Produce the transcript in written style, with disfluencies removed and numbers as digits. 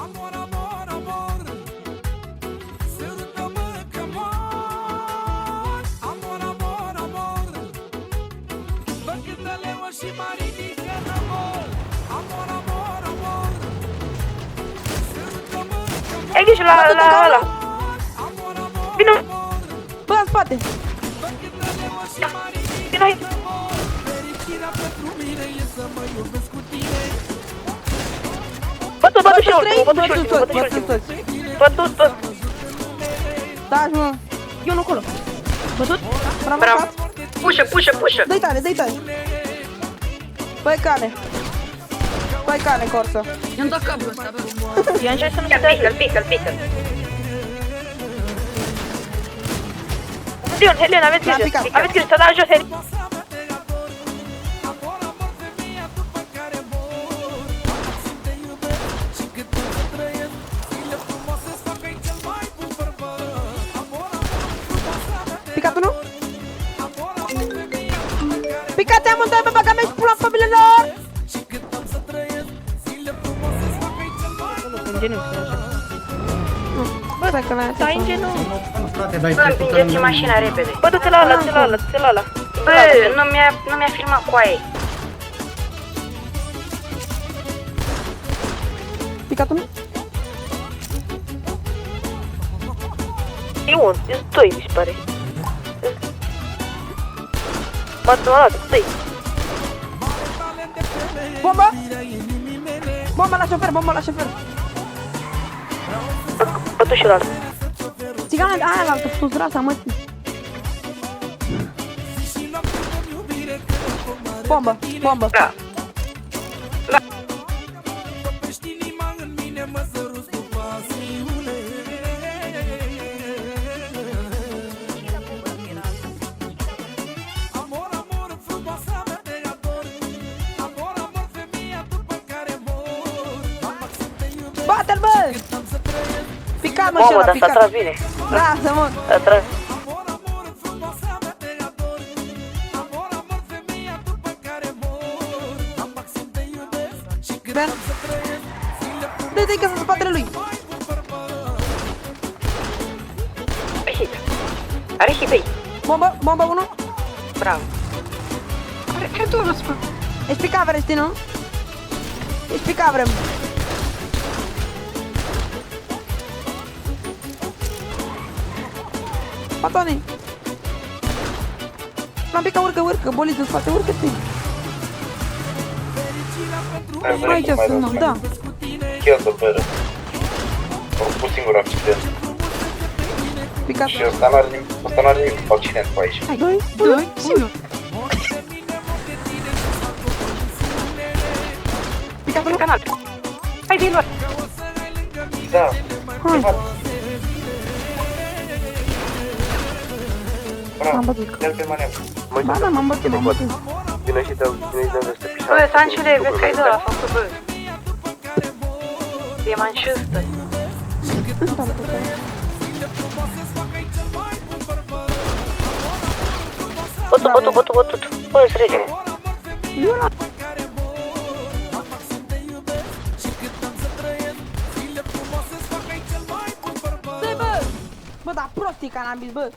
Amor, amor, amor, sărută-mă că mor. Amor, amor, amor, bă câtă leu și mă ridică în amor. Amor, amor, amor, sărută-mă că mor. Ai grijă la ăla. Amor, amor, Vino. Bă, în spate. bă câtă leu și mă ridică Vino aici. în amor. Fericirea pentru mine e să mă iubesc cu tine. Bătut și ultimul, bătut și Bătut ultimul, toți, bătut și bătut ultimul. toți. Bătut tot. Da, mă. E unul acolo. Bătut? Bravo. Bravo. Pușă. Dă-i tare, dă-i tare. Băi cane. Băi cane, Corso. I-am dat cablul ăsta, bă. Eu încerc să nu se dea. Pică-l. Helion, aveți L-a grijă. picat. Aveți grijă să dați jos, Helion. Amor, amor, femeia după care mor. Simt te iubesc și cât timp să trăiesc, zile frumoase să fac ai cel mai bun bărbat. Amor, amor, frumoasa mea de Picat unul? amor, amor, femeia după care Picați amândoi pe băga mea și pula familiilor! și cât timp să trăiesc, zile frumoase să fac ai cel mai bun bărbat. Ingeniu. Bă, dacă n-ai Da, ingeniu. Frate, dai Bă, împingeți mașina repede. Bă, du-te la ăla, du-te la ăla. Bă, nu mi-a filmat coaie. Picat unul? E un, e doi, mi se pare. Bă, ăla, doi. Bombă! Bombă la șofer, bombă la șofer. Bătut și ăla. Țigana aia la altă, sus rasa, mă. Bombă, bombă. Da. Topești inima în mine, mă săruți cu pasiune. Amor, amor, frumoasa mea te ador. Amor, amor, femeia după care mor. Mama, să te iubesc, Bate-l, bă! am să trăiesc. Picat, mă, Mamă, și ăla, dar s-a tras picat. bine. Lasă, mă. S-a tras. Amor, amor, frumoasa mea te ador. Amor, amor, femeia după care mor. Mama, să te iubesc și cât Ben. am să trăiesc, zile Dă-i că sunt în spatele lui. mai bun bărbat. Are hit. Bombă, bombă 1. Bravo. Ce dură, spă? Ești pe cameră, știi, nu? Ești pe cameră. Patoni. L-am picat, urcă, boliți în spate, urcă-te. Aici sunt, nu, da. Chiar bără. Am făcut singur accident. Picat. Și ăsta n-are nimic cu accident cu aici. Hai, doi. Singur. Picat unul. Canal. Hai, vin luat. Da. Hai. Bravo. M-am bătut. Dă-l pe manevră. Ba da, m-am bătut. Vino și dă-mi ăsta pișat. Bă, Sanciule, vezi că ai de ăla făcut, bă. E manșustă. Bătut. Bă, îți rege. Eu la... Bă, da, prost e cannabis, bă.